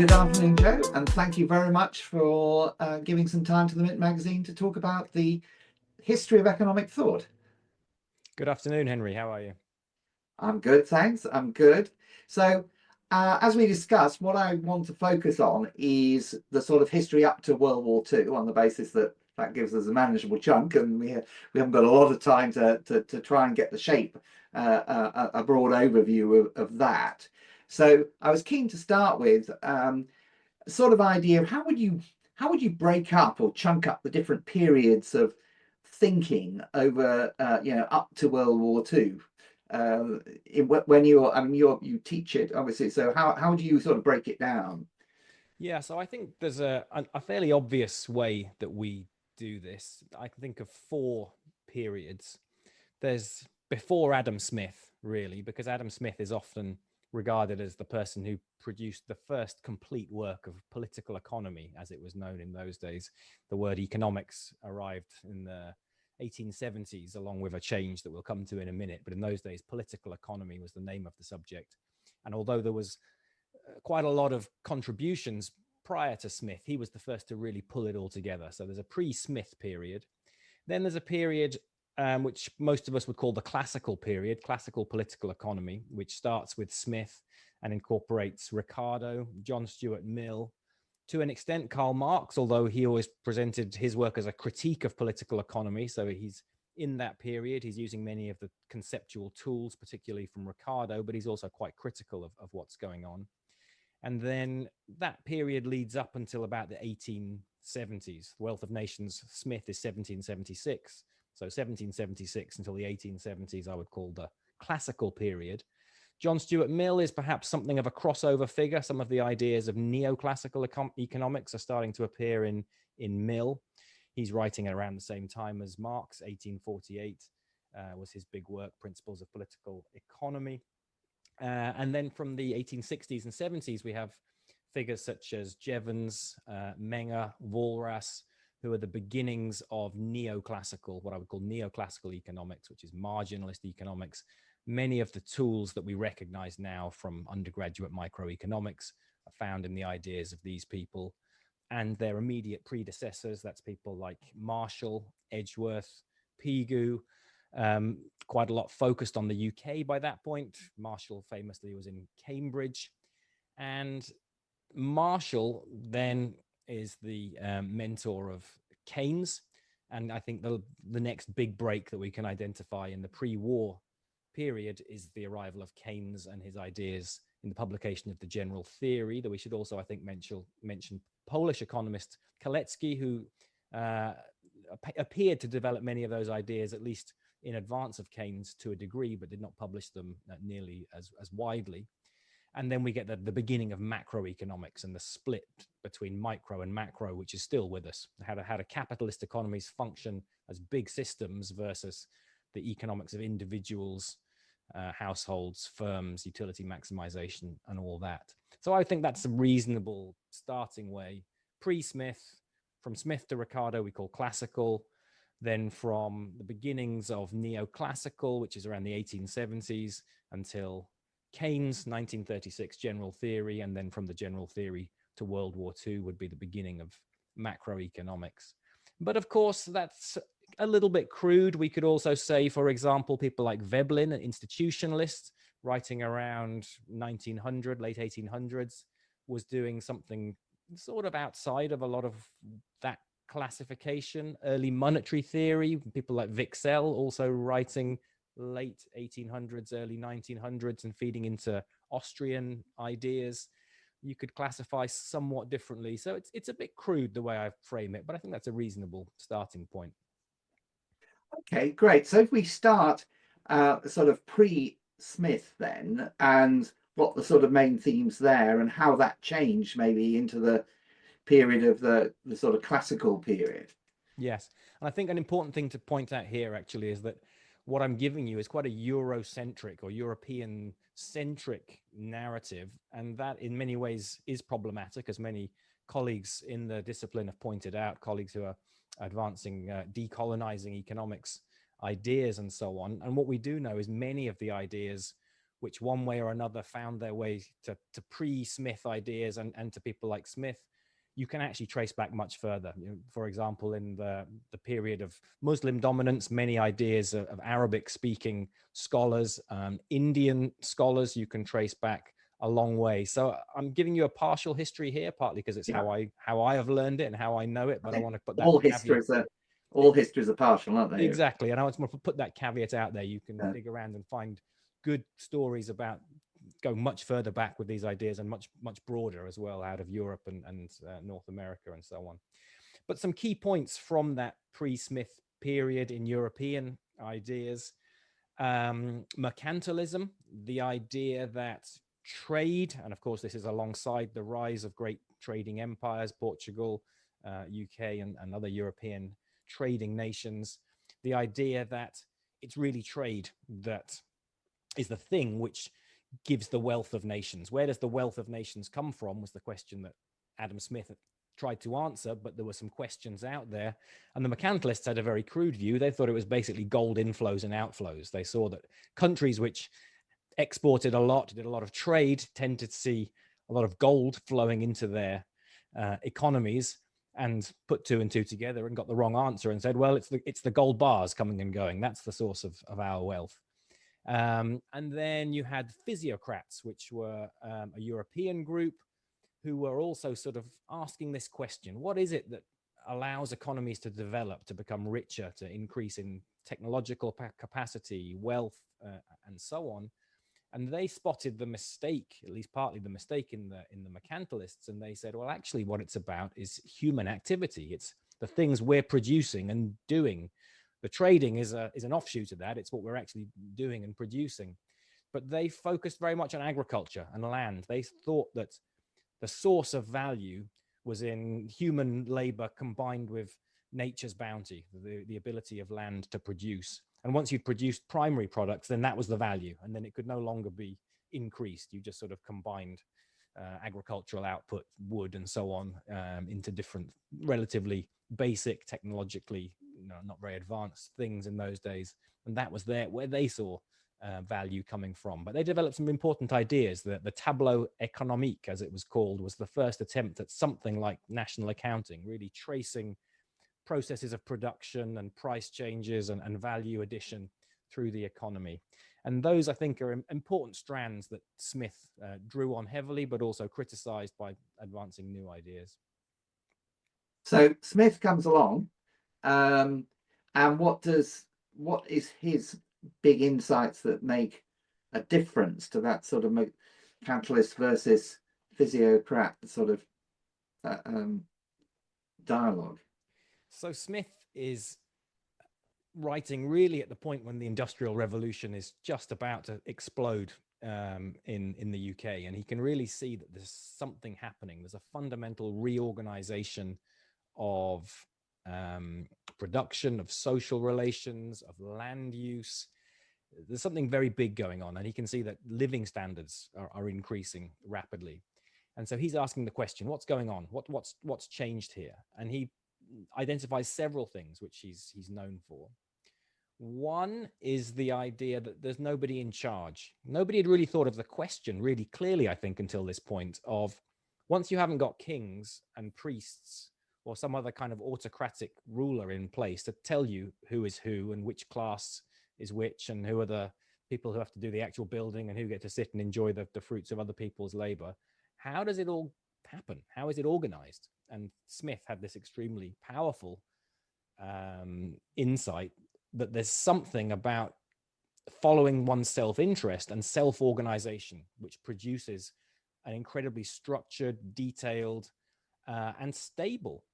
Good afternoon, Jo, and thank you very much for giving some time to the Mint magazine to talk about the history of economic thought. Good afternoon, Henry. How are you? I'm good, thanks. I'm good. So, as we discussed, what I want to focus on is the sort of history up to World War II, on the basis that that gives us a manageable chunk, and we haven't got a lot of time to try and get the shape, a broad overview of that. So, I was keen to start with sort of idea of how would you break up or chunk up the different periods of thinking over up to World War II, when you teach it obviously, so how do you sort of break it down? Yeah, so I think there's a fairly obvious way that we do this. I can think of four periods. There's before Adam Smith, really, because Adam Smith is often regarded as the person who produced the first complete work of political economy, as it was known in those days. The word economics arrived in the 1870s, along with a change that we'll come to in a minute. But in those days, political economy was the name of the subject. And although there was quite a lot of contributions prior to Smith, he was the first to really pull it all together. So there's a pre-Smith period. Then there's a period which most of us would call the classical period, classical political economy, which starts with Smith and incorporates Ricardo, John Stuart Mill, to an extent Karl Marx, although he always presented his work as a critique of political economy. So he's in that period, he's using many of the conceptual tools, particularly from Ricardo, but he's also quite critical of what's going on. And then that period leads up until about the 1870s. The Wealth of Nations, Smith is 1776. So 1776 until the 1870s, I would call the classical period. John Stuart Mill is perhaps something of a crossover figure. Some of the ideas of neoclassical economics are starting to appear in Mill. He's writing around the same time as Marx. 1848 was his big work, Principles of Political Economy. And then from the 1860s and 70s, we have figures such as Jevons, Menger, Walras, who are the beginnings of neoclassical, what I would call neoclassical economics, which is marginalist economics. Many of the tools that we recognize now from undergraduate microeconomics are found in the ideas of these people and their immediate predecessors. That's people like Marshall, Edgeworth, Pigou, quite a lot focused on the UK by that point. Marshall famously was in Cambridge. And Marshall then is the mentor of Keynes. And I think the next big break that we can identify in the pre-war period is the arrival of Keynes and his ideas in the publication of the general theory. That we should also, I think, mention Polish economist Kalecki, who appeared to develop many of those ideas, at least in advance of Keynes to a degree, but did not publish them nearly as widely. And then we get the beginning of macroeconomics and the split between micro and macro, which is still with us. How do capitalist economies function as big systems versus the economics of individuals, households, firms, utility maximization, and all that. So I think that's a reasonable starting way. Pre-Smith, from Smith to Ricardo, we call classical. Then from the beginnings of neoclassical, which is around the 1870s, until Keynes, 1936, general theory, and then from the general theory to World War II would be the beginning of macroeconomics. But of course, that's a little bit crude. We could also say, for example, people like Veblen, an institutionalist, writing around 1900, late 1800s, was doing something sort of outside of a lot of that classification. Early monetary theory, people like Wicksell also writing late 1800s, early 1900s, and feeding into Austrian ideas. You could classify somewhat differently. So it's a bit crude the way I frame it, but I think that's a reasonable starting point. Okay, great. So if we start sort of pre-Smith then, and what the sort of main themes there and how that changed maybe into the period of the sort of classical period. Yes. And I think an important thing to point out here actually is that what I'm giving you is quite a Eurocentric or European-centric narrative. And that in many ways is problematic, as many colleagues in the discipline have pointed out, colleagues who are advancing decolonizing economics ideas and so on. And what we do know is many of the ideas which one way or another found their way to pre-Smith ideas and to people like Smith, you can actually trace back much further. For example, in the period of Muslim dominance, many ideas of Arabic-speaking scholars, Indian scholars, you can trace back a long way. So I'm giving you a partial history here, partly because it's how I have learned it and how I know it. But I want to put that all histories are partial, aren't they? Exactly, and I want to put that caveat out there. You can dig around and find good stories about going much further back with these ideas and much broader as well, out of Europe and North America and so on. But some key points from that pre-Smith period in European ideas: mercantilism, the idea that trade, and of course this is alongside the rise of great trading empires, Portugal, UK, and other European trading nations, the idea that it's really trade that is the thing which gives the wealth of nations. Where does the wealth of nations come from was the question that Adam Smith tried to answer, but there were some questions out there. And the mercantilists had a very crude view. They thought it was basically gold inflows and outflows. They saw that countries which exported a lot, did a lot of trade, tended to see a lot of gold flowing into their economies, and put two and two together and got the wrong answer and said, well, it's the gold bars coming and going. That's the source of our wealth. And then you had physiocrats, which were a European group who were also sort of asking this question: what is it that allows economies to develop, to become richer, to increase in technological capacity, wealth, and so on? And they spotted the mistake, at least partly the mistake in the mercantilists, and they said, well, actually what it's about is human activity. It's the things we're producing and doing. The trading is an offshoot of that. It's what we're actually doing and producing. But they focused very much on agriculture and land. They thought that the source of value was in human labor combined with nature's bounty, the ability of land to produce. And once you'd produced primary products, then that was the value. And then it could no longer be increased. You just sort of combined agricultural output, wood and so on, into different relatively basic, technologically not very advanced things in those days. And that was where they saw value coming from. But they developed some important ideas. The tableau économique, as it was called, was the first attempt at something like national accounting, really tracing processes of production and price changes and value addition through the economy. And those, I think, are important strands that Smith drew on heavily, but also criticized by advancing new ideas. So Smith comes along, and what is his big insights that make a difference to that sort of mercantilist versus physiocrat sort of dialogue? So Smith is writing really at the point when the Industrial Revolution is just about to explode in the UK, and he can really see that there's something happening. There's a fundamental reorganization of production, of social relations, of land use. There's something very big going on, and he can see that living standards are increasing rapidly. And so he's asking the question, what's going on? What's changed here? And he identifies several things which he's known for. One is the idea that there's nobody in charge. Nobody had really thought of the question really clearly, I think, until this point, of once you haven't got kings and priests or some other kind of autocratic ruler in place to tell you who is who and which class is which and who are the people who have to do the actual building and who get to sit and enjoy the fruits of other people's labor, how does it all happen? How is it organized? And Smith had this extremely powerful insight that there's something about following one's self-interest and self-organization which produces an incredibly structured, detailed, and stable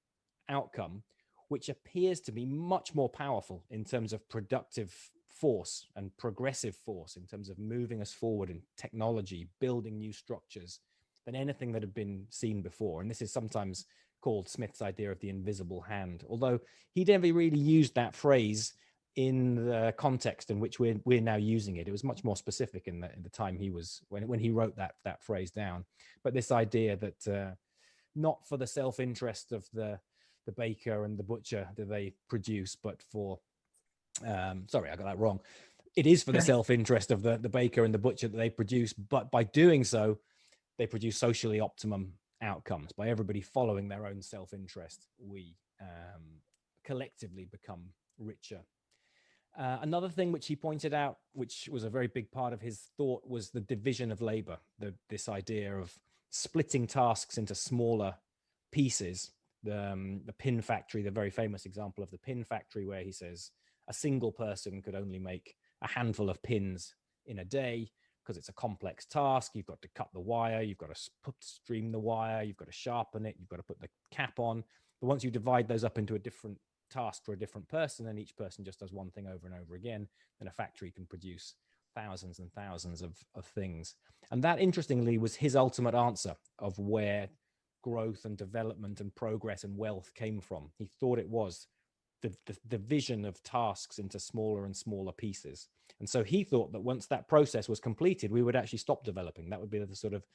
outcome, which appears to be much more powerful in terms of productive force and progressive force, in terms of moving us forward in technology, building new structures, than anything that had been seen before. And this is sometimes called Smith's idea of the invisible hand, although he never really used that phrase in the context in which we're now using it. It was much more specific in the time he was, when he wrote that phrase down. But this idea that not for the self-interest of the baker and the butcher do they produce, but for, sorry, I got that wrong. it is for the self-interest of the baker and the butcher that they produce, but by doing so, they produce socially optimum outcomes. By everybody following their own self-interest, we collectively become richer. Another thing which he pointed out, which was a very big part of his thought, was the division of labor, this idea of splitting tasks into smaller pieces. The pin factory, the very famous example of the pin factory, where he says a single person could only make a handful of pins in a day because it's a complex task. You've got to cut the wire, you've got to stream the wire, you've got to sharpen it, you've got to put the cap on. But once you divide those up into a different task for a different person, and each person just does one thing over and over again, then a factory can produce thousands and thousands of things. And that, interestingly, was his ultimate answer of where growth and development and progress and wealth came from. He thought it was the division of tasks into smaller and smaller pieces. And so he thought that once that process was completed, we would actually stop developing. That would be the sort of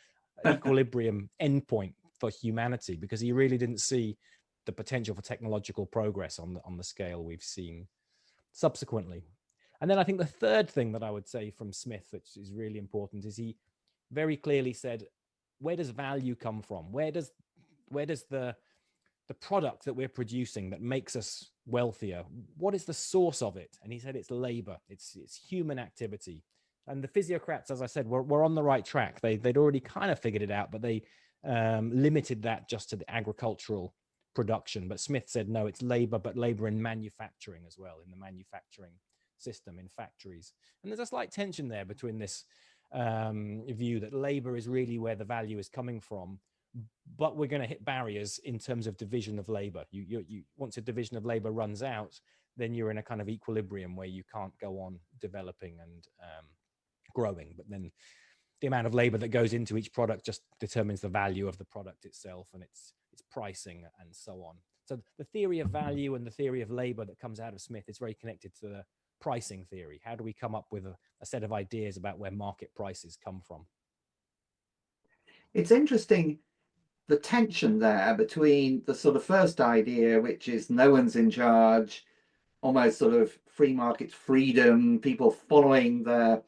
equilibrium endpoint for humanity, because he really didn't see the potential for technological progress on the scale we've seen subsequently. And then I think the third thing that I would say from Smith, which is really important, is he very clearly said, where does value come from? Where does the product that we're producing that makes us wealthier, what is the source of it? And he said it's labor, it's human activity. And the physiocrats, as I said, were on the right track. They'd already kind of figured it out, but they limited that just to the agricultural production. But Smith said, no, it's labor, but labor in manufacturing as well, in the manufacturing system, in factories. And there's a slight tension there between this view that labor is really where the value is coming from, but we're going to hit barriers in terms of division of labor. You once a division of labor runs out, then you're in a kind of equilibrium where you can't go on developing and growing. But then the amount of labor that goes into each product just determines the value of the product itself and its pricing and so on. So the theory of value and the theory of labor that comes out of Smith is very connected to the pricing theory. How do we come up with a set of ideas about where market prices come from? It's interesting, the tension there between the sort of first idea, which is no one's in charge, almost sort of free market freedom, people following their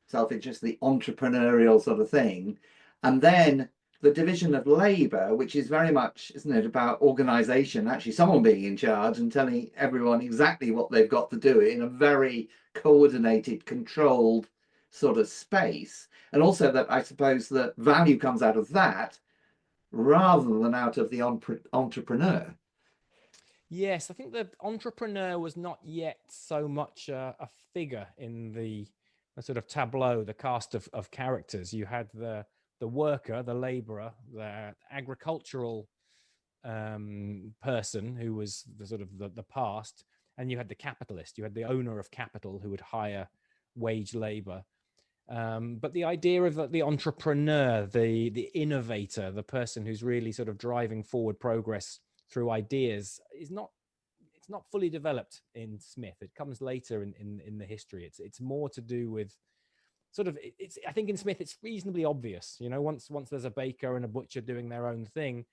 self-interest, the entrepreneurial sort of thing, and then the division of labor, which is very much, isn't it, about organization, actually someone being in charge and telling everyone exactly what they've got to do in a very coordinated, controlled sort of space. And also that I suppose that value comes out of that rather than out of the entrepreneur. Yes, I think the entrepreneur was not yet so much a figure in the sort of tableau, the cast of characters. You had the worker, the laborer, the agricultural person who was the sort of the past, and you had the capitalist. You had the owner of capital who would hire wage labor. But the idea of the entrepreneur, the innovator, the person who's really sort of driving forward progress through ideas it's not fully developed in Smith. It comes later in the history. It's more to do with sort of, I think in Smith it's reasonably obvious, once there's a baker and a butcher doing their own thing,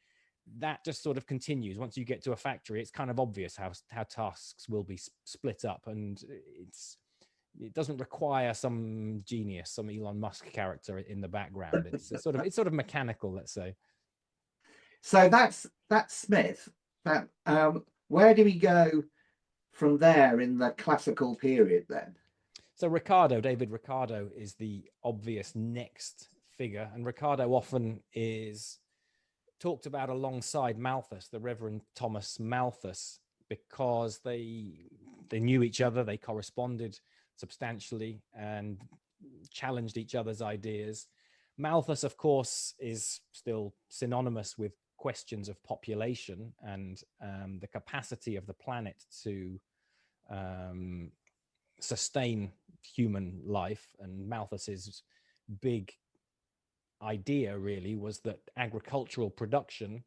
that just sort of continues. Once you get to a factory, it's kind of obvious how tasks will be split up, and it doesn't require some genius, some Elon Musk character in the background. It's sort of mechanical, let's say. So that's Smith. Where do we go from there in the classical period then? So David Ricardo is the obvious next figure, and Ricardo often is talked about alongside Malthus, the Reverend Thomas Malthus, because they knew each other, they corresponded substantially and challenged each other's ideas. Malthus, of course, is still synonymous with questions of population and the capacity of the planet to sustain human life. And Malthus's big idea really was that agricultural production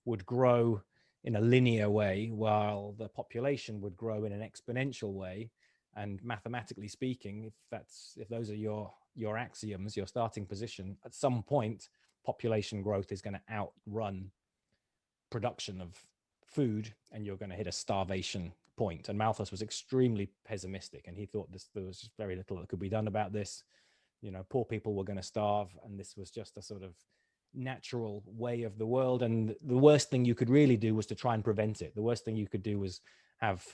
would grow in a linear way while the population would grow in an exponential way. And mathematically speaking, if those are your axioms, your starting position, at some point population growth is going to outrun production of food, and you're going to hit a starvation point, and Malthus was extremely pessimistic, and he thought there was just very little that could be done about this. You know, poor people were going to starve, and this was just a sort of natural way of the world, and the worst thing you could really do was to try and prevent it. The worst thing you could do was have,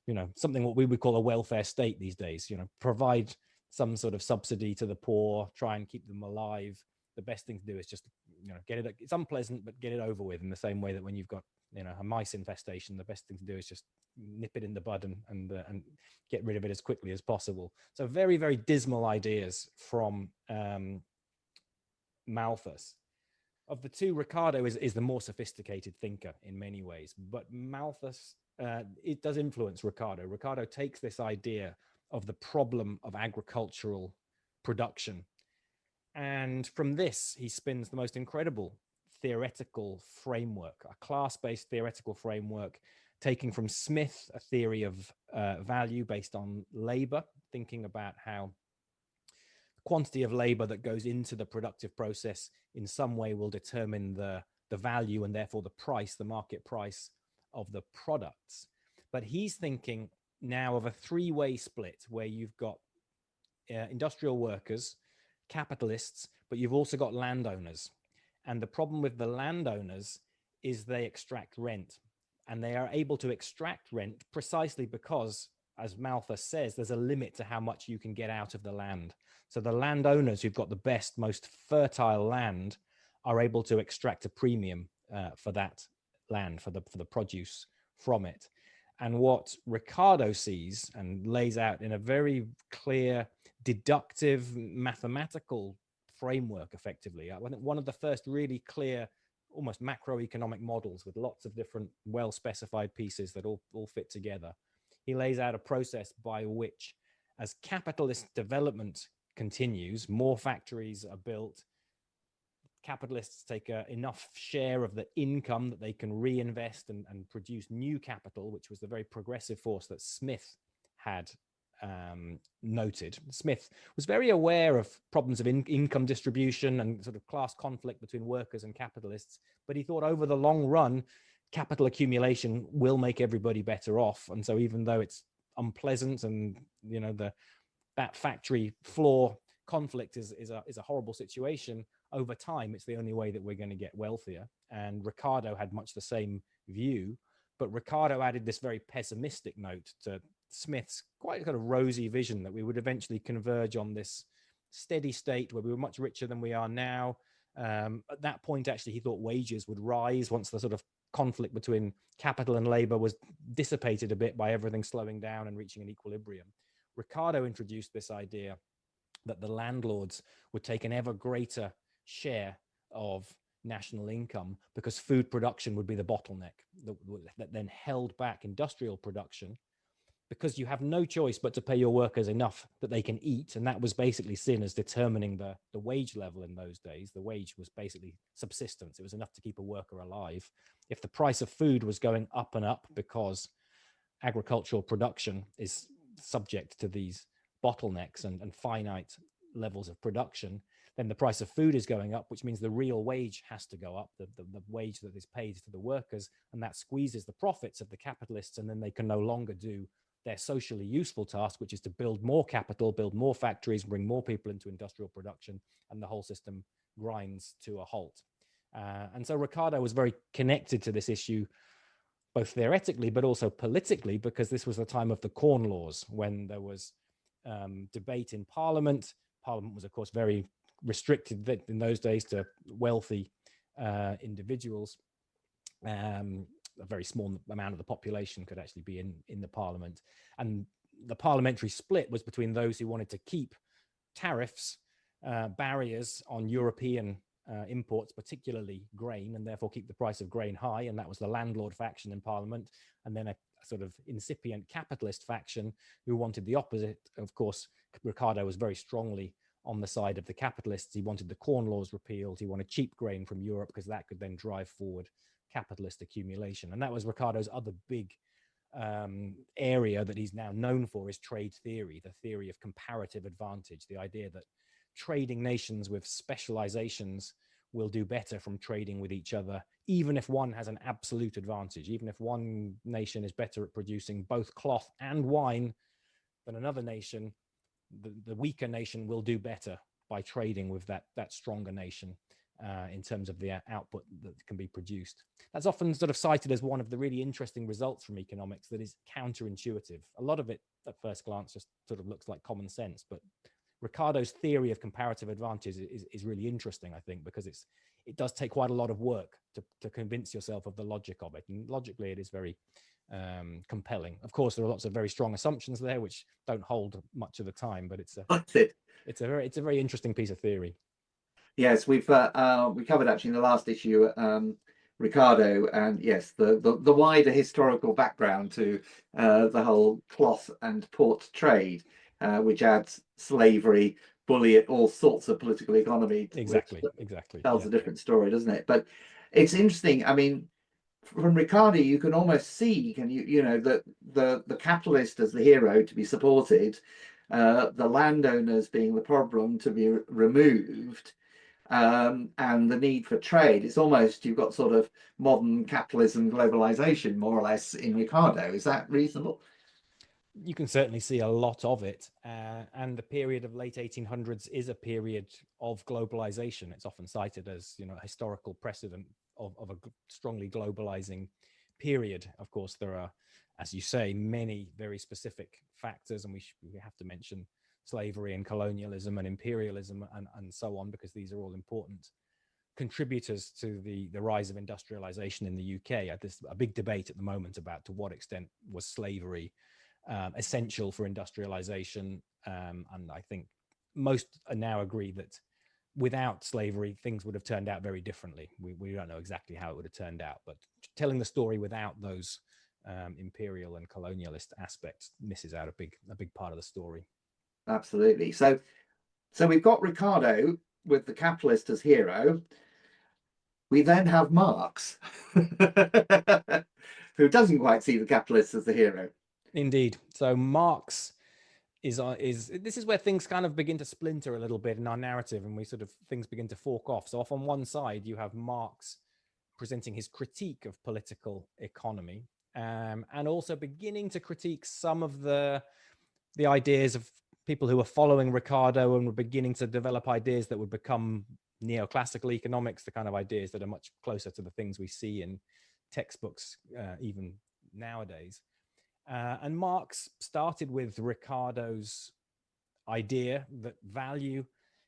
you know, something what we would call a welfare state these days, you know, provide some sort of subsidy to the poor, try and keep them alive. The best thing to do is just, you know, get it, it's unpleasant, but get it over with, in the same way that when you've got, you know, a mice infestation, the best thing to do is just nip it in the bud and get rid of it as quickly as possible. So very, very dismal ideas from Malthus. Of the two, Ricardo is the more sophisticated thinker in many ways, but Malthus, it does influence Ricardo. Ricardo takes this idea of the problem of agricultural production, and from this, he spins the most incredible theoretical framework, a class-based theoretical framework, taking from Smith a theory of value based on labor, thinking about how quantity of labor that goes into the productive process in some way will determine the value and therefore the price, the market price of the products. But he's thinking now of a three-way split where you've got industrial workers, capitalists, but you've also got landowners. And the problem with the landowners is they extract rent, and they are able to extract rent precisely because, as Malthus says, there's a limit to how much you can get out of the land. So the landowners who've got the best, most fertile land are able to extract a premium for that land, for the produce from it. And what Ricardo sees and lays out in a very clear, deductive, mathematical framework, effectively, I think one of the first really clear, almost macroeconomic models with lots of different well-specified pieces that all fit together. He lays out a process by which, as capitalist development continues, more factories are built, capitalists take enough share of the income that they can reinvest and produce new capital, which was the very progressive force that Smith had noted. Smith was very aware of problems of income distribution and sort of class conflict between workers and capitalists, but he thought over the long run, capital accumulation will make everybody better off. And so even though it's unpleasant and, you know, that factory floor conflict is a horrible situation, over time, it's the only way that we're going to get wealthier. And Ricardo had much the same view, but Ricardo added this very pessimistic note to Smith's quite kind of rosy vision that we would eventually converge on this steady state where we were much richer than we are now. At that point, actually, he thought wages would rise once the sort of conflict between capital and labor was dissipated a bit by everything slowing down and reaching an equilibrium. Ricardo introduced this idea that the landlords would take an ever greater share of national income because food production would be the bottleneck that then held back industrial production, because you have no choice but to pay your workers enough that they can eat. And that was basically seen as determining the wage level in those days. The wage was basically subsistence. It was enough to keep a worker alive. If the price of food was going up and up because agricultural production is subject to these bottlenecks and finite levels of production, then the price of food is going up, which means the real wage has to go up, the wage that is paid to the workers, and that squeezes the profits of the capitalists, and then they can no longer do their socially useful task, which is to build more capital, build more factories, bring more people into industrial production, and the whole system grinds to a halt. And so Ricardo was very connected to this issue, both theoretically, but also politically, because this was the time of the Corn Laws, when there was debate in Parliament. Parliament was, of course, very restricted in those days to wealthy individuals. A very small amount of the population could actually be in the Parliament. And the parliamentary split was between those who wanted to keep tariffs, barriers on European imports, particularly grain, and therefore keep the price of grain high. And that was the landlord faction in Parliament. And then a sort of incipient capitalist faction who wanted the opposite. Of course, Ricardo was very strongly on the side of the capitalists. He wanted the Corn Laws repealed. He wanted cheap grain from Europe because that could then drive forward capitalist accumulation. And that was Ricardo's other big area that he's now known for, is trade theory, the theory of comparative advantage, the idea that trading nations with specializations will do better from trading with each other, even if one has an absolute advantage, even if one nation is better at producing both cloth and wine than another nation, the weaker nation will do better by trading with that stronger nation in terms of the output that can be produced. That's often sort of cited as one of the really interesting results from economics that is counterintuitive. A lot of it at first glance just sort of looks like common sense, but Ricardo's theory of comparative advantage is really interesting, I think, because it does take quite a lot of work to convince yourself of the logic of it. And logically, it is very compelling. Of course, there are lots of very strong assumptions there which don't hold much of the time, but it's a very interesting piece of theory. Yes, we covered actually in the last issue Ricardo, and yes, the wider historical background to the whole cloth and port trade, which adds slavery, bullion, all sorts of political economy. Exactly. Tells a different story, doesn't it? But it's interesting. I mean, from Ricardo, you can almost see, that the capitalist as the hero to be supported, the landowners being the problem to be removed. And the need for trade. It's almost, you've got sort of modern capitalism, globalization, more or less, in Ricardo. Is that reasonable? You can certainly see a lot of it. And the period of late 1800s is a period of globalization. It's often cited as, a historical precedent of a strongly globalizing period. Of course, there are, as you say, many very specific factors, and we have to mention slavery and colonialism and imperialism and so on, because these are all important contributors to the rise of industrialization in the UK. There's a big debate at the moment about to what extent was slavery essential for industrialization, and I think most now agree that without slavery things would have turned out very differently. We don't know exactly how it would have turned out, but telling the story without those imperial and colonialist aspects misses out a big part of the story. Absolutely. So we've got Ricardo with the capitalist as hero. We then have Marx, who doesn't quite see the capitalist as the hero. Indeed. So Marx is this is where things kind of begin to splinter a little bit in our narrative, and things begin to fork off. So off on one side, you have Marx presenting his critique of political economy, and also beginning to critique some of the ideas of people who were following Ricardo and were beginning to develop ideas that would become neoclassical economics, the kind of ideas that are much closer to the things we see in textbooks even nowadays. And Marx started with Ricardo's idea that value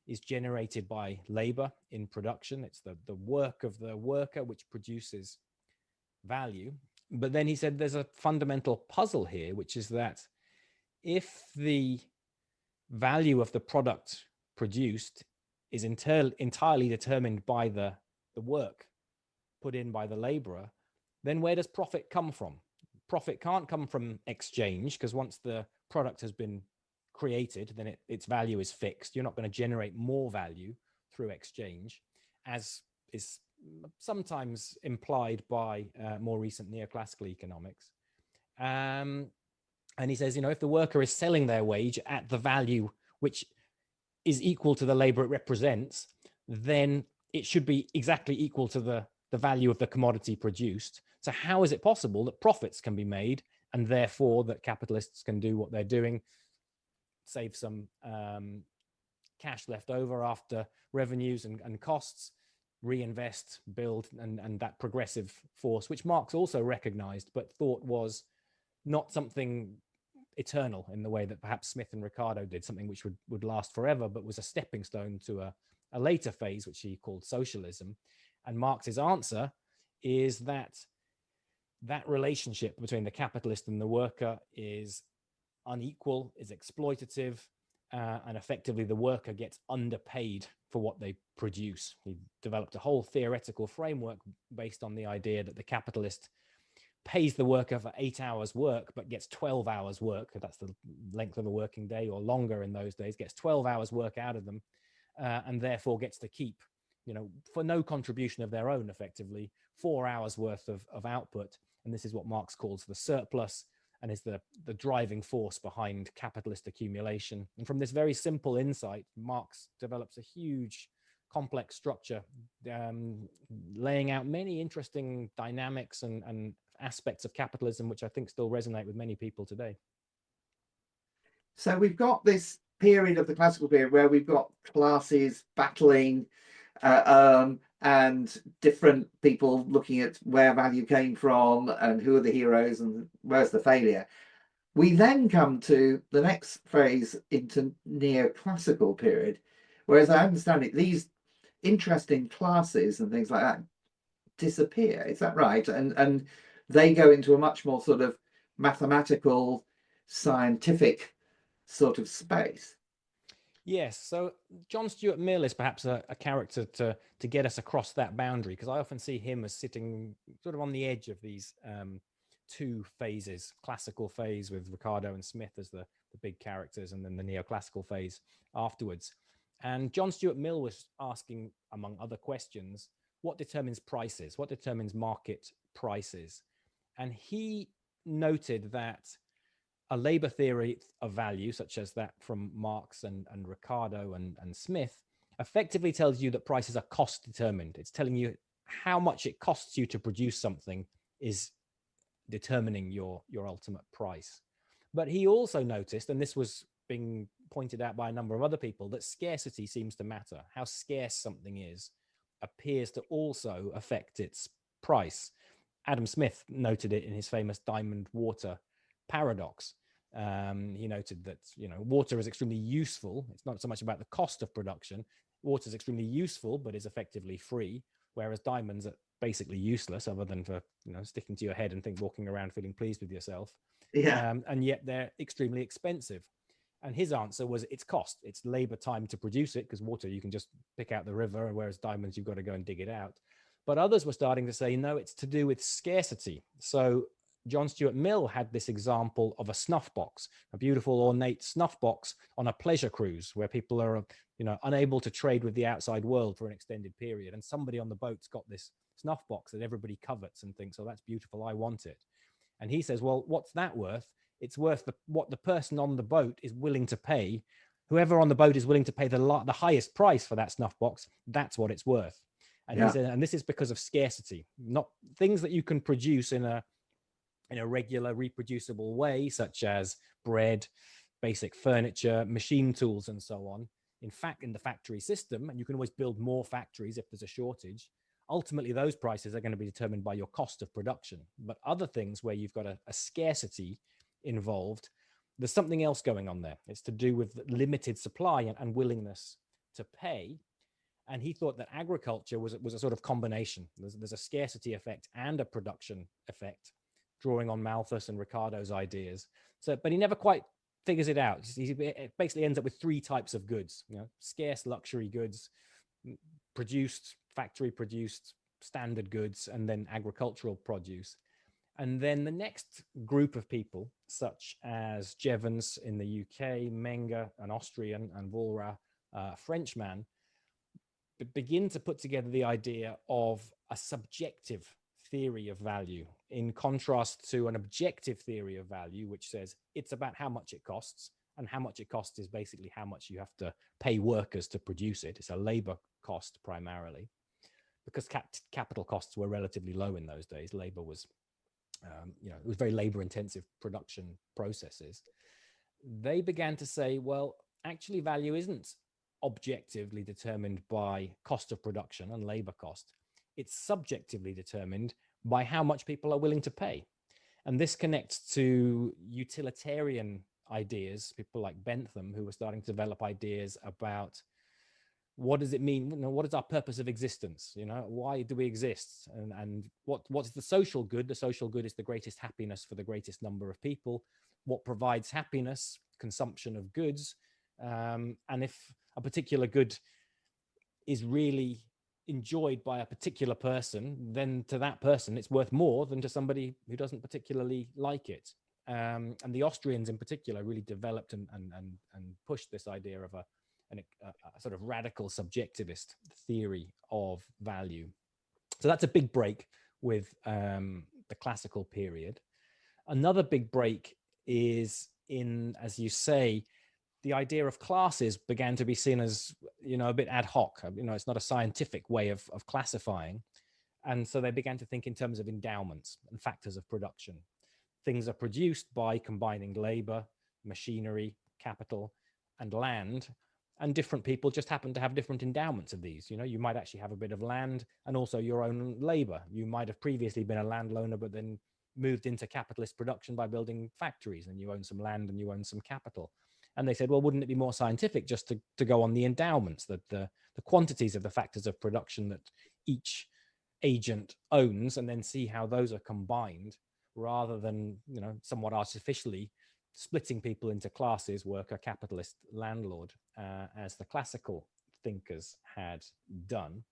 is generated by labor in production. It's the work of the worker which produces value. But then he said there's a fundamental puzzle here, which is that if the value of the product produced is entirely determined by the work put in by the laborer, then where does profit come from? Profit can't come from exchange, because once the product has been created, then its value is fixed. You're not going to generate more value through exchange, as is sometimes implied by more recent neoclassical economics. And he says, if the worker is selling their wage at the value which is equal to the labor it represents, then it should be exactly equal to the value of the commodity produced. So how is it possible that profits can be made, and therefore that capitalists can do what they're doing, save some cash left over after revenues and costs, reinvest, build, and that progressive force, which Marx also recognized, but thought was not something eternal in the way that perhaps Smith and Ricardo did, something which would last forever, but was a stepping stone to a later phase, which he called socialism. And Marx's answer is that relationship between the capitalist and the worker is unequal, is exploitative, and effectively the worker gets underpaid for what they produce. He developed a whole theoretical framework based on the idea that the capitalist pays the worker for 8 hours work, but gets 12 hours work. That's the length of a working day, or longer in those days, gets 12 hours work out of them, and therefore gets to keep, for no contribution of their own, effectively, 4 hours worth of output. And this is what Marx calls the surplus, and is the driving force behind capitalist accumulation. And from this very simple insight, Marx develops a huge complex structure, laying out many interesting dynamics and aspects of capitalism, which I think still resonate with many people today. So we've got this period of the classical period where we've got classes battling and different people looking at where value came from and who are the heroes and where's the failure. We then come to the next phase into neoclassical period, whereas I understand it, these interesting classes and things like that disappear. Is that right? And they go into a much more sort of mathematical, scientific sort of space. Yes, so John Stuart Mill is perhaps a character to get us across that boundary, because I often see him as sitting sort of on the edge of these two phases: classical phase with Ricardo and Smith as the big characters, and then the neoclassical phase afterwards. And John Stuart Mill was asking, among other questions, what determines prices? What determines market prices? And he noted that a labor theory of value, such as that from Marx and Ricardo and Smith, effectively tells you that prices are cost determined. It's telling you how much it costs you to produce something is determining your ultimate price. But he also noticed, and this was being pointed out by a number of other people, that scarcity seems to matter. How scarce something is appears to also affect its price. Adam Smith noted it in his famous diamond water paradox. He noted that, you know, water is extremely useful. It's not so much about the cost of production. Water is extremely useful, but is effectively free, whereas diamonds are basically useless, other than for, you know, sticking to your head and walking around feeling pleased with yourself. Yeah. And yet they're extremely expensive. And his answer was it's cost. It's labor time to produce it, because water you can just pick out the river, whereas diamonds you've got to go and dig it out. But others were starting to say, no, it's to do with scarcity. So John Stuart Mill had this example of a snuff box, a beautiful ornate snuff box on a pleasure cruise where people are, you know, unable to trade with the outside world for an extended period. And somebody on the boat's got this snuff box that everybody covets and thinks, oh, that's beautiful, I want it. And he says, well, what's that worth? It's worth what the person on the boat is willing to pay. Whoever on the boat is willing to pay the highest price for that snuff box, that's what it's worth. And he said, and this is because of scarcity, not things that you can produce in a regular reproducible way, such as bread, basic furniture, machine tools, and so on. In fact, in the factory system, and you can always build more factories if there's a shortage, ultimately those prices are going to be determined by your cost of production. But other things where you've got a scarcity involved, there's something else going on there. It's to do with limited supply and willingness to pay. And he thought that agriculture was a sort of combination. There's a scarcity effect and a production effect, drawing on Malthus and Ricardo's ideas. So, but he never quite figures it out. It basically ends up with three types of goods: you know, scarce luxury goods, produced, factory produced, standard goods, and then agricultural produce. And then the next group of people, such as Jevons in the UK, Menger, an Austrian, and Walras, a Frenchman, begin to put together the idea of a subjective theory of value, in contrast to an objective theory of value, which says it's about how much it costs, and how much it costs is basically how much you have to pay workers to produce it. It's a labor cost primarily, because capital costs were relatively low in those days. Labor was, it was very labor-intensive production processes. They began to say, well, actually value isn't objectively determined by cost of production and labor cost. It's subjectively determined by how much people are willing to pay. And this connects to utilitarian ideas, people like Bentham, who were starting to develop ideas about what does it mean? You know, what is our purpose of existence? You know, why do we exist? And what's the social good? The social good is the greatest happiness for the greatest number of people. What provides happiness? Consumption of goods. And if a particular good is really enjoyed by a particular person, then to that person it's worth more than to somebody who doesn't particularly like it. And the Austrians in particular really developed and pushed this idea of a sort of radical subjectivist theory of value. So that's a big break with the classical period. Another big break is in, as you say, the idea of classes began to be seen as, a bit ad hoc. It's not a scientific way of classifying. And so they began to think in terms of endowments and factors of production. Things are produced by combining labor, machinery, capital, and land. And different people just happen to have different endowments of these. You might actually have a bit of land and also your own labor. You might have previously been a landowner, but then moved into capitalist production by building factories, and you own some land and you own some capital. And they said, well, wouldn't it be more scientific just to go on the endowments, that the quantities of the factors of production that each agent owns, and then see how those are combined, rather than somewhat artificially splitting people into classes, worker, capitalist, landlord, as the classical thinkers had done.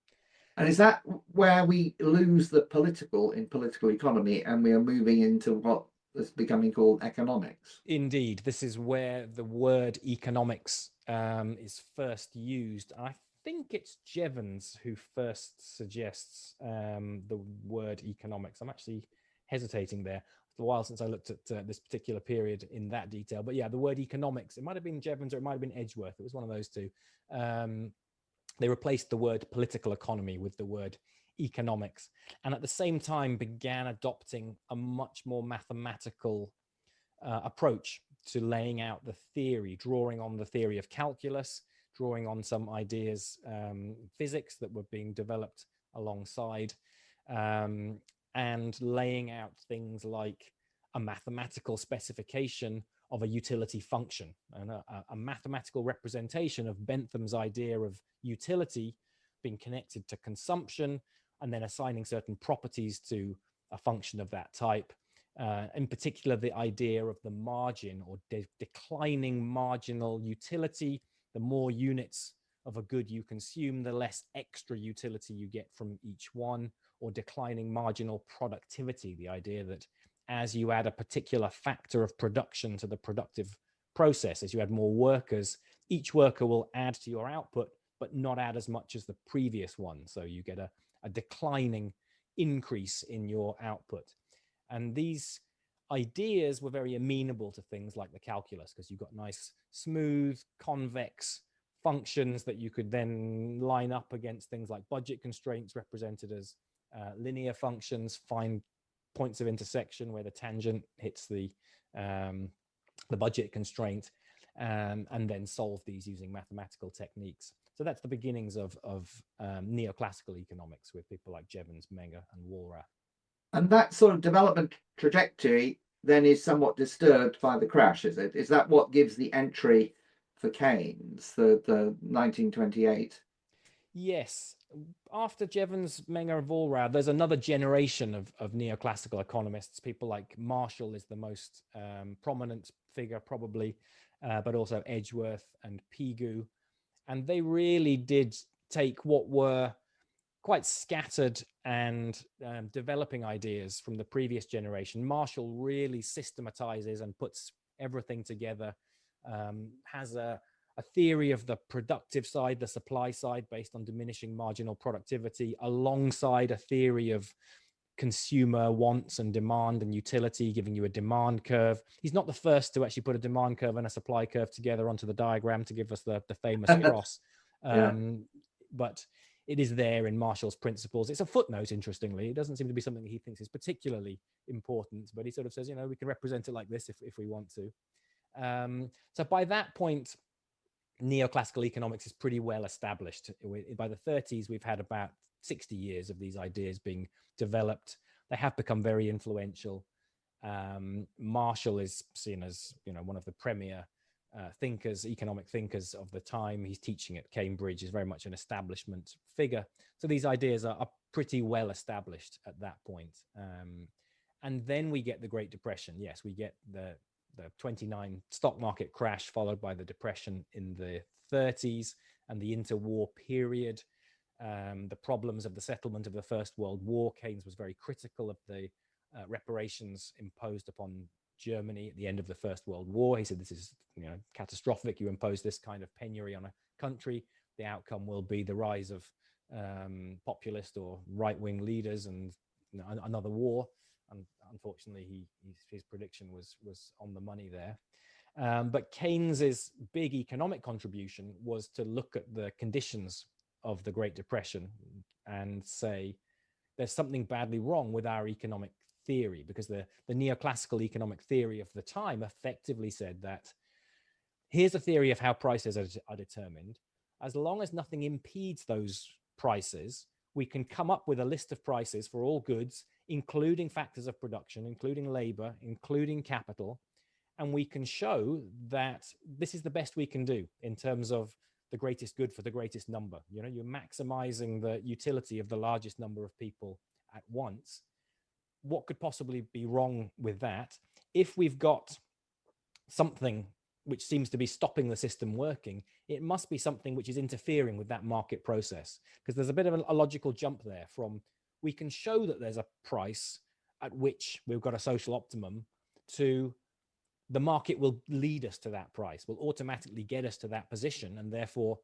And is that where we lose the political in political economy, and we are moving into what is becoming called economics? Indeed, this is where the word economics is first used. I think it's Jevons who first suggests the word economics. I'm actually hesitating there. It's a while since I looked at this particular period in that detail. But yeah, the word economics, it might have been Jevons or it might have been Edgeworth. It was one of those two. They replaced the word political economy with the word economics, and at the same time began adopting a much more mathematical approach to laying out the theory, drawing on the theory of calculus, drawing on some ideas, physics that were being developed alongside, and laying out things like a mathematical specification of a utility function, and a mathematical representation of Bentham's idea of utility being connected to consumption, and then assigning certain properties to a function of that type. In particular, the idea of the margin, or declining marginal utility. The more units of a good you consume, the less extra utility you get from each one, or declining marginal productivity. The idea that as you add a particular factor of production to the productive process, as you add more workers, each worker will add to your output, but not add as much as the previous one. So you get a declining increase in your output. And these ideas were very amenable to things like the calculus, because you've got nice, smooth, convex functions that you could then line up against things like budget constraints represented as linear functions, find points of intersection where the tangent hits the budget constraint, and then solve these using mathematical techniques. So that's the beginnings of neoclassical economics, with people like Jevons, Menger, and Walras. And that sort of development trajectory then is somewhat disturbed by the crash, is it? Is that what gives the entry for Keynes, the 1928? Yes. After Jevons, Menger, and Walras, there's another generation of neoclassical economists. People like Marshall is the most prominent figure, probably, but also Edgeworth and Pigou. And they really did take what were quite scattered and developing ideas from the previous generation. Marshall really systematizes and puts everything together, has a theory of the productive side, the supply side, based on diminishing marginal productivity, alongside a theory of consumer wants and demand and utility, giving you a demand curve. He's not the first to actually put a demand curve and a supply curve together onto the diagram to give us the famous cross. But it is there in Marshall's principles. It's a footnote, interestingly. It doesn't seem to be something that he thinks is particularly important, but he sort of says, we can represent it like this if we want to. So by that point, neoclassical economics is pretty well established. By the 30s, we've had about 60 years of these ideas being developed. They have become very influential. Marshall is seen as, one of the premier economic thinkers of the time. He's teaching at Cambridge. He's very much an establishment figure. So these ideas are pretty well established at that point. And then we get the Great Depression. Yes, we get the 29 stock market crash, followed by the depression in the 30s and the interwar period. The problems of the settlement of the First World War. Keynes was very critical of the reparations imposed upon Germany at the end of the First World War. He said, this is catastrophic. You impose this kind of penury on a country, the outcome will be the rise of populist or right-wing leaders and another war. And unfortunately, his prediction was on the money there. But Keynes's big economic contribution was to look at the conditions of the Great Depression and say there's something badly wrong with our economic theory, because the neoclassical economic theory of the time effectively said that here's a theory of how prices are determined. As long as nothing impedes those prices, we can come up with a list of prices for all goods, including factors of production, including labor, including capital. And we can show that this is the best we can do in terms of the greatest good for the greatest number. You know, you're maximizing the utility of the largest number of people at once. What could possibly be wrong with that? If we've got something which seems to be stopping the system working, it must be something which is interfering with that market process. Because there's a bit of a logical jump there from, we can show that there's a price at which we've got a social optimum, to the market will lead us to that price, will automatically get us to that position. And therefore,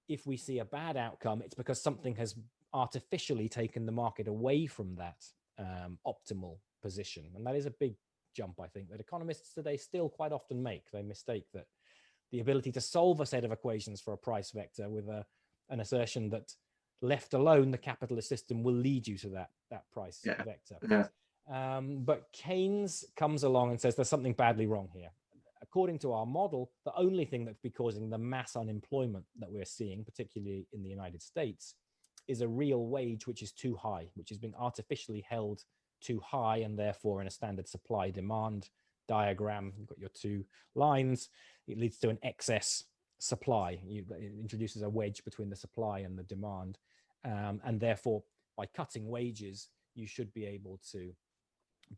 if we see a bad outcome, it's because something has artificially taken the market away from that optimal position. And that is a big jump, I think, that economists today still quite often make. They mistake that the ability to solve a set of equations for a price vector with an assertion that left alone, the capitalist system will lead you to that price vector. Yeah. But Keynes comes along and says there's something badly wrong here. According to our model, the only thing that's be causing the mass unemployment that we're seeing, particularly in the United States, is a real wage which is too high, which is being artificially held too high, and therefore in a standard supply demand diagram, you've got your two lines, it leads to an excess supply. It introduces a wedge between the supply and the demand, and therefore by cutting wages you should be able to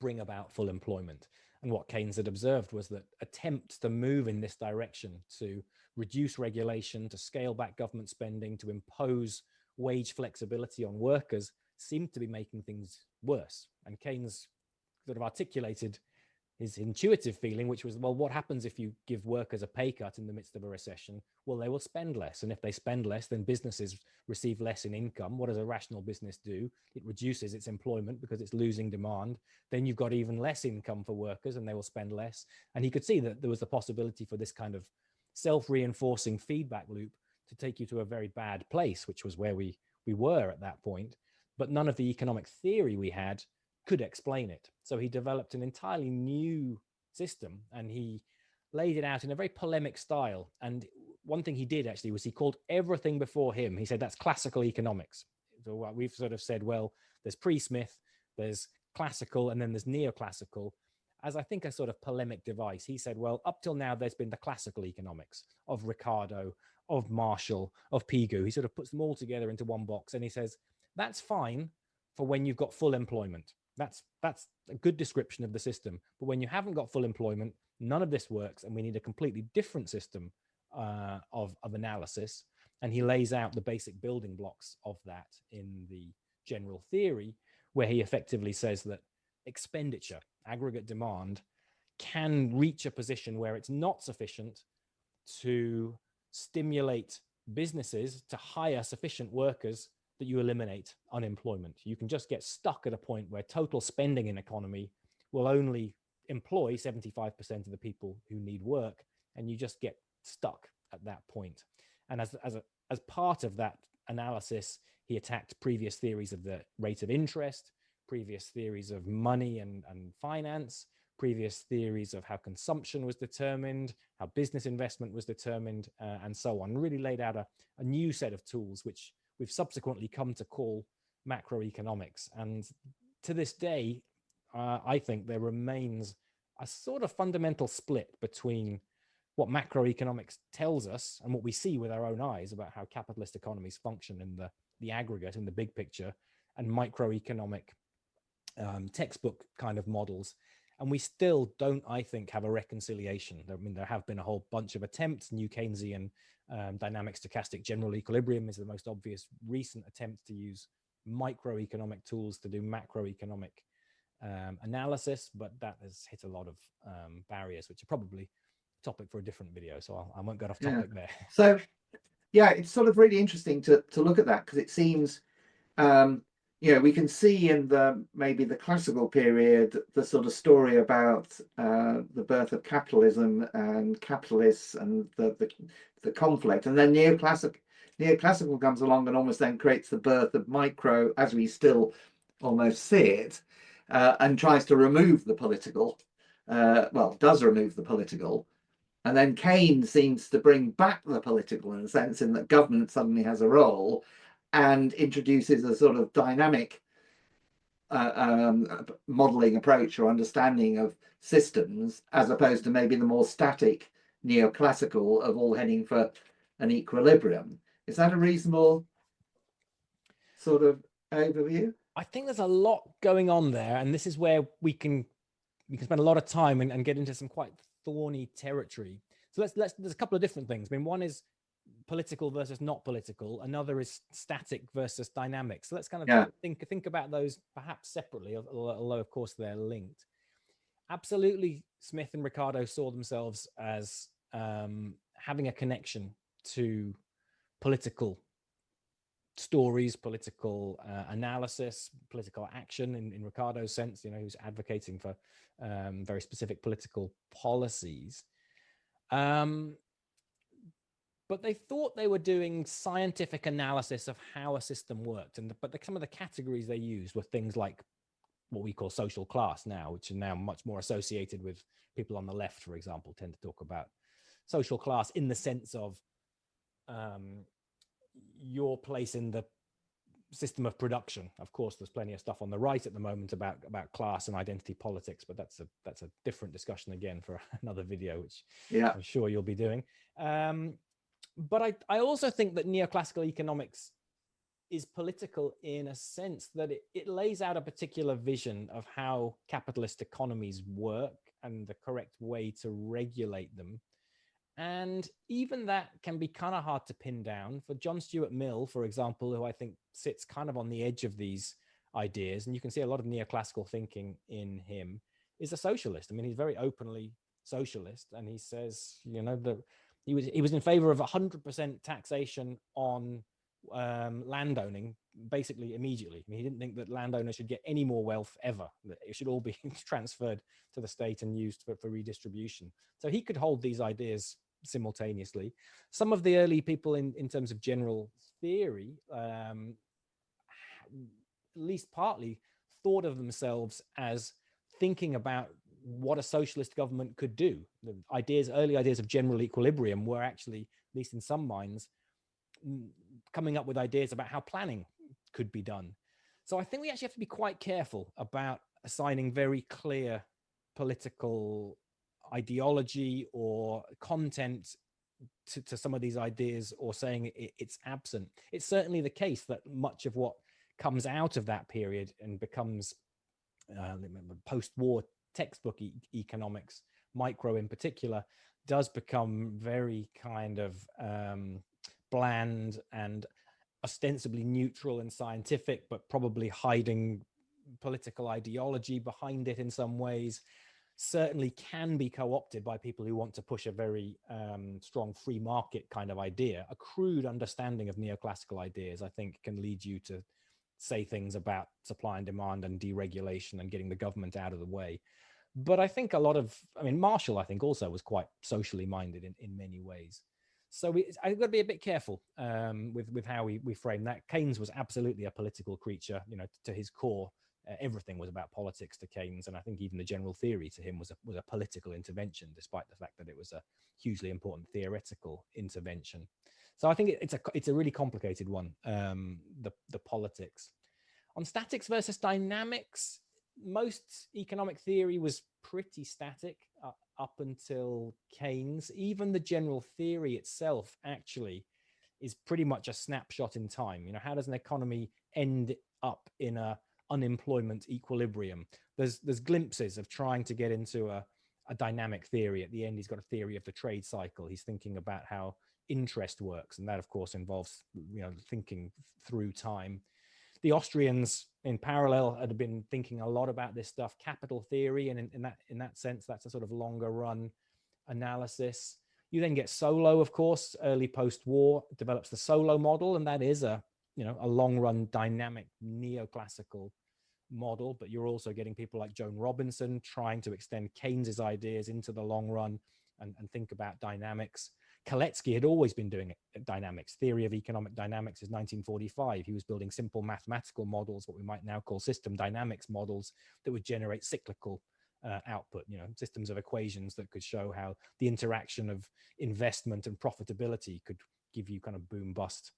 bring about full employment. And what Keynes had observed was that attempts to move in this direction, to reduce regulation, to scale back government spending, to impose wage flexibility on workers, seemed to be making things worse. And Keynes sort of articulated his intuitive feeling, which was, well, what happens if you give workers a pay cut in the midst of a recession? Well, they will spend less. And if they spend less, then businesses receive less in income. What does a rational business do? It reduces its employment because it's losing demand. Then you've got even less income for workers and they will spend less. And he could see that there was the possibility for this kind of self-reinforcing feedback loop to take you to a very bad place, which was where we were at that point. But none of the economic theory we had could explain it. So he developed an entirely new system and he laid it out in a very polemic style. And one thing he did actually was he called everything before him, he said, that's classical economics. So we've sort of said, well, there's pre-Smith, there's classical, and then there's neoclassical, as I think a sort of polemic device. He said, well, up till now, there's been the classical economics of Ricardo, of Marshall, of Pigou. He sort of puts them all together into one box. And he says, that's fine for when you've got full employment. That's a good description of the system. But when you haven't got full employment, none of this works. And we need a completely different system of analysis. And he lays out the basic building blocks of that in the general theory, where he effectively says that expenditure, aggregate demand, can reach a position where it's not sufficient to stimulate businesses to hire sufficient workers that you eliminate unemployment. You can just get stuck at a point where total spending in economy will only employ 75% of the people who need work, and you just get stuck at that point. And as part of that analysis, he attacked previous theories of the rate of interest, previous theories of money and finance, previous theories of how consumption was determined, how business investment was determined, and so on. Really laid out a new set of tools, which we've subsequently come to call macroeconomics. And to this day, I think there remains a sort of fundamental split between what macroeconomics tells us and what we see with our own eyes about how capitalist economies function in the aggregate, in the big picture, and microeconomic textbook kind of models. And we still don't, I think, have a reconciliation. I mean, there have been a whole bunch of attempts. New Keynesian dynamic stochastic general equilibrium is the most obvious recent attempt to use microeconomic tools to do macroeconomic analysis, but that has hit a lot of barriers, which are probably a topic for a different video. So I won't get off topic there. So, yeah, it's sort of really interesting to look at that, because it seems Yeah, we can see in the maybe the classical period the sort of story about the birth of capitalism and capitalists and the conflict, and then neoclassical comes along and almost then creates the birth of micro as we still almost see it, and tries to remove the political, well, does remove the political. And then Keynes seems to bring back the political in a sense, in that government suddenly has a role and introduces a sort of dynamic modeling approach or understanding of systems, as opposed to maybe the more static neoclassical of all heading for an equilibrium. Is that a reasonable sort of overview? I think there's a lot going on there, and this is where we can spend a lot of time and get into some quite thorny territory. So let's there's a couple of different things. I mean, one is political versus not political. Another is static versus dynamic. So let's kind of think about those perhaps separately, although of course they're linked. Absolutely, Smith and Ricardo saw themselves as having a connection to political stories, political analysis, political action in Ricardo's sense, you know, who's advocating for very specific political policies. But they thought they were doing scientific analysis of how a system worked. But some of the categories they used were things like what we call social class now, which are now much more associated with people on the left, for example, tend to talk about social class in the sense of your place in the system of production. Of course, there's plenty of stuff on the right at the moment about class and identity politics, but that's a different discussion again for another video, which I'm sure you'll be doing. But I also think that neoclassical economics is political in a sense that it lays out a particular vision of how capitalist economies work and the correct way to regulate them. And even that can be kind of hard to pin down. For John Stuart Mill, for example, who I think sits kind of on the edge of these ideas, and you can see a lot of neoclassical thinking in him, is a socialist. I mean, he's very openly socialist, and he says, you know, that he was in favor of 100% taxation on landowning basically immediately. I mean, he didn't think that landowners should get any more wealth ever, that it should all be transferred to the state and used for redistribution. So he could hold these ideas simultaneously. Some of the early people in terms of general theory, at least partly, thought of themselves as thinking about what a socialist government could do. The early ideas of general equilibrium were actually, at least in some minds, coming up with ideas about how planning could be done. So I think we actually have to be quite careful about assigning very clear political ideology or content to some of these ideas, or saying it's absent. It's certainly the case that much of what comes out of that period and becomes post-war textbook economics, micro in particular, does become very kind of bland and ostensibly neutral and scientific, but probably hiding political ideology behind it in some ways. Certainly can be co-opted by people who want to push a very strong free market kind of idea. A crude understanding of neoclassical ideas, I think, can lead you to say things about supply and demand and deregulation and getting the government out of the way. But I think Marshall, I think, also was quite socially minded in many ways. So I've got to be a bit careful with how we frame that. Keynes was absolutely a political creature, you know, to his core. Everything was about politics to Keynes, and I think even the general theory to him was a political intervention, despite the fact that it was a hugely important theoretical intervention. So I think it's a really complicated one, the politics. On statics versus dynamics, most economic theory was pretty static up until Keynes. Even the general theory itself actually is pretty much a snapshot in time. You know, how does an economy end up in a unemployment equilibrium? There's glimpses of trying to get into a dynamic theory. At the end, he's got a theory of the trade cycle. He's thinking about how interest works, and that of course involves, you know, thinking through time. The Austrians in parallel had been thinking a lot about this stuff, capital theory, and in that sense, that's a sort of longer run analysis. You then get Solow, of course, early post-war, develops the Solow model, and that is a a long run dynamic neoclassical model, but you're also getting people like Joan Robinson trying to extend Keynes's ideas into the long run and think about dynamics. Kalecki had always been doing dynamics. Theory of economic dynamics is 1945. He was building simple mathematical models, what we might now call system dynamics models, that would generate cyclical output, systems of equations that could show how the interaction of investment and profitability could give you kind of boom bust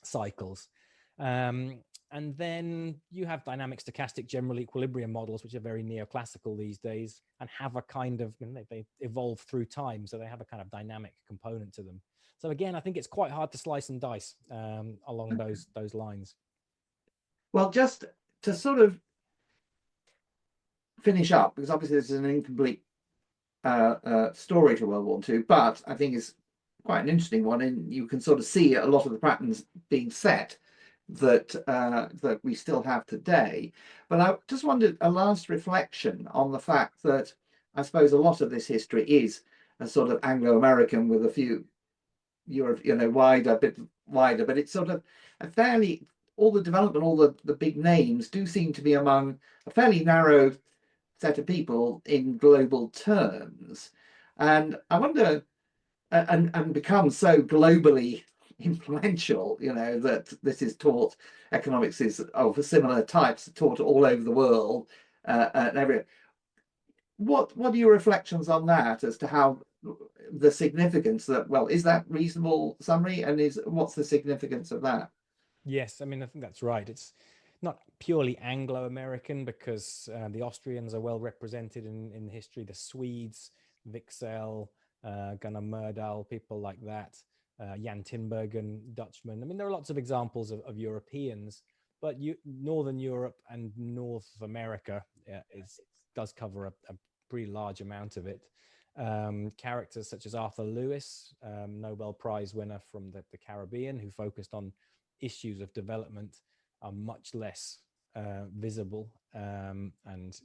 cycles. And then you have dynamic stochastic general equilibrium models, which are very neoclassical these days and have a kind of, they evolve through time. So they have a kind of dynamic component to them. So again, I think it's quite hard to slice and dice along those lines. Well, just to sort of finish up, because obviously this is an incomplete story to World War II, but I think it's quite an interesting one, and you can sort of see a lot of the patterns being set that that we still have today. But I just wanted a last reflection on the fact that I suppose a lot of this history is a sort of Anglo-American with a few Europe, a bit wider, but it's sort of a fairly, all the development, all the big names do seem to be among a fairly narrow set of people in global terms. And I wonder, and become so globally influential, that this is taught, economics is of similar types taught all over the world, and everywhere. What are your reflections on that as to how the significance that, well, is that reasonable summary, and what's the significance of that? Yes, I mean, I think that's right. It's not purely Anglo-American because the Austrians are well represented in history, the Swedes, Wicksell, Gunnar Myrdal, people like that, Jan Tinbergen, Dutchman. I mean, there are lots of examples of Europeans, but Northern Europe and North America does cover a pretty large amount of it. Characters such as Arthur Lewis, Nobel Prize winner from the Caribbean, who focused on issues of development, are much less visible and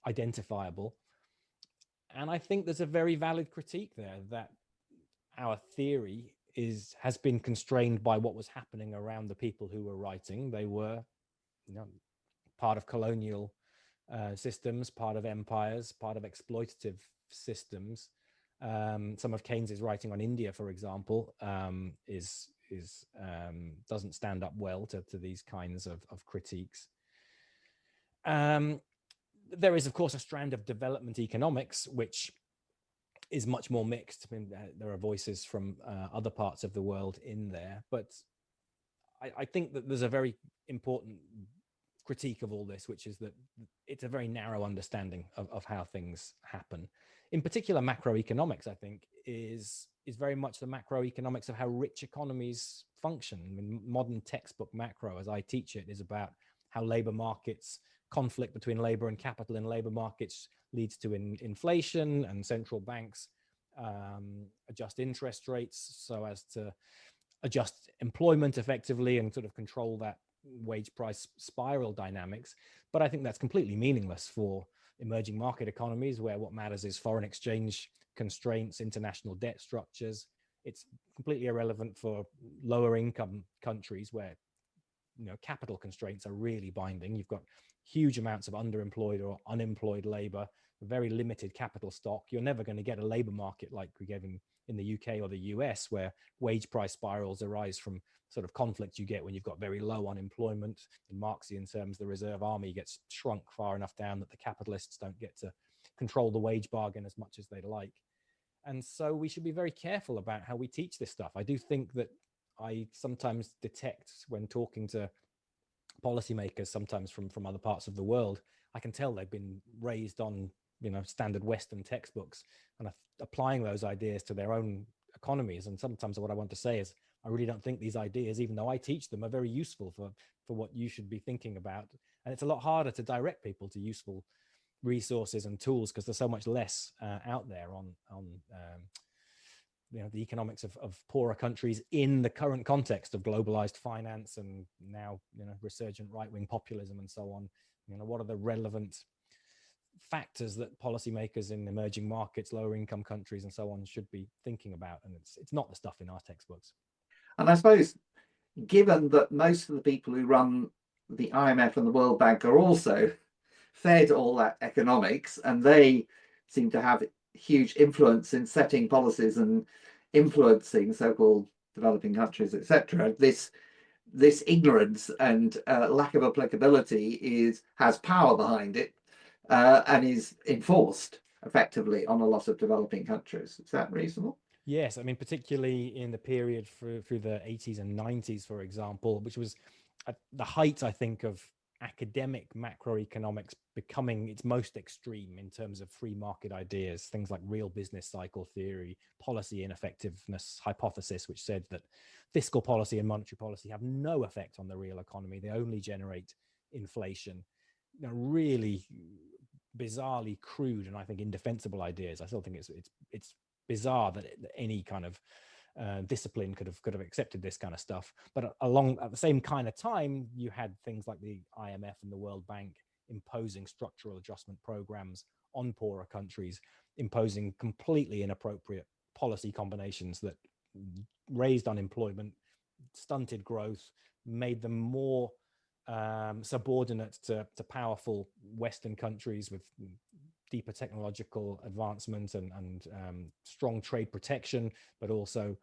identifiable. And I think there's a very valid critique there that our theory has been constrained by what was happening around the people who were writing. They were, part of colonial systems, part of empires, part of exploitative systems. Some of Keynes's writing on India, for example, doesn't stand up well to these kinds of critiques. There is, of course, a strand of development economics, which is much more mixed. I mean, there are voices from other parts of the world in there, but I think that there's a very important critique of all this, which is that it's a very narrow understanding of how things happen. In particular, macroeconomics, I think, is very much the macroeconomics of how rich economies function. I mean, modern textbook macro, as I teach it, is about how labor markets, conflict between labor and capital in labor markets leads to inflation, and central banks adjust interest rates so as to adjust employment effectively and sort of control that wage price spiral dynamics. But I think that's completely meaningless for emerging market economies, where what matters is foreign exchange constraints, international debt structures. It's completely irrelevant for lower income countries where capital constraints are really binding. You've got huge amounts of underemployed or unemployed labor, very limited capital stock. You're never going to get a labor market like we get in the UK or the US, where wage price spirals arise from sort of conflict you get when you've got very low unemployment. In Marxian terms, the reserve army gets shrunk far enough down that the capitalists don't get to control the wage bargain as much as they'd like. And so we should be very careful about how we teach this stuff. I do think that I sometimes detect, when talking to policymakers, sometimes from other parts of the world, I can tell they've been raised on standard Western textbooks and applying those ideas to their own economies. And sometimes what I want to say is, I really don't think these ideas, even though I teach them, are very useful for what you should be thinking about. And it's a lot harder to direct people to useful resources and tools because there's so much less out there on the economics of poorer countries in the current context of globalized finance and now resurgent right-wing populism and so on. What are the relevant factors that policymakers in emerging markets, lower income countries and so on should be thinking about? And it's not the stuff in our textbooks. And I suppose, given that most of the people who run the IMF and the World Bank are also fed all that economics, and they seem to have huge influence in setting policies and influencing so-called developing countries, etc. This ignorance and lack of applicability has power behind it, and is enforced effectively on a lot of developing countries. Is that reasonable? Yes, I mean, particularly in the period through the 80s and 90s, for example, which was at the height, I think, of academic macroeconomics becoming its most extreme in terms of free market ideas, things like real business cycle theory, policy ineffectiveness hypothesis, which said that fiscal policy and monetary policy have no effect on the real economy. They only generate inflation. You know, really bizarrely crude and I think indefensible ideas. I still think it's bizarre that any kind of discipline could have accepted this kind of stuff. But at the same kind of time, you had things like the IMF and the World Bank imposing structural adjustment programs on poorer countries, imposing completely inappropriate policy combinations that raised unemployment, stunted growth, made them more subordinate to powerful Western countries with deeper technological advancement and strong trade protection, but also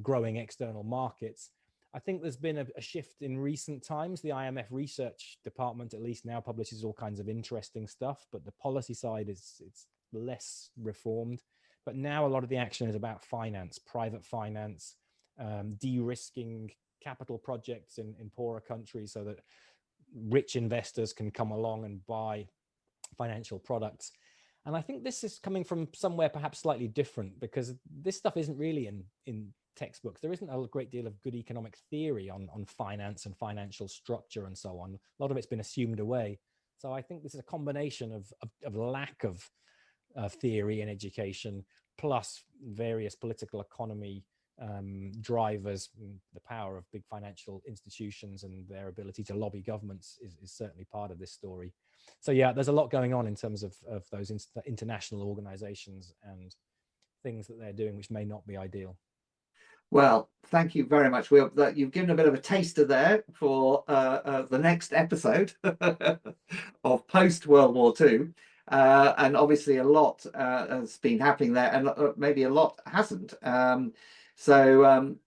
growing external markets. I think there's been a shift in recent times. The IMF research department, at least now, publishes all kinds of interesting stuff, but the policy side it's less reformed. But now a lot of the action is about finance, private finance, de-risking capital projects in poorer countries so that rich investors can come along and buy financial products. And I think this is coming from somewhere perhaps slightly different, because this stuff isn't really in textbooks. There isn't a great deal of good economic theory on finance and financial structure and so on. A lot of it's been assumed away. So I think this is a combination of lack of theory in education, plus various political economy drivers. The power of big financial institutions and their ability to lobby governments is certainly part of this story. So yeah, there's a lot going on in terms of those international organizations and things that they're doing which may not be ideal. Well, thank you very much. You've given a bit of a taster there for the next episode of post-World War II. And obviously a lot has been happening there, and maybe a lot hasn't.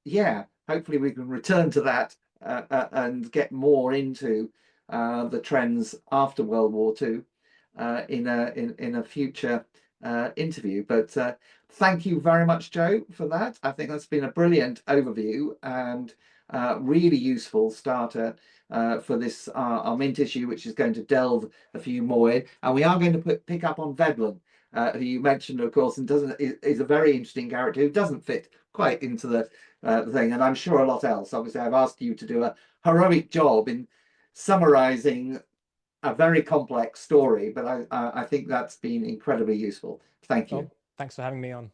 Yeah, hopefully we can return to that and get more into the trends after World War II in a future interview. But thank you very much, Jo, for that. I think that's been a brilliant overview and really useful starter for this our Mint issue, which is going to delve a few more in. And we are going to pick up on Veblen, who you mentioned, of course, and is a very interesting character who doesn't fit quite into the thing, and I'm sure a lot else. Obviously, I've asked you to do a heroic job in summarizing a very complex story, but I think that's been incredibly useful. Thank you. Well, thanks for having me on.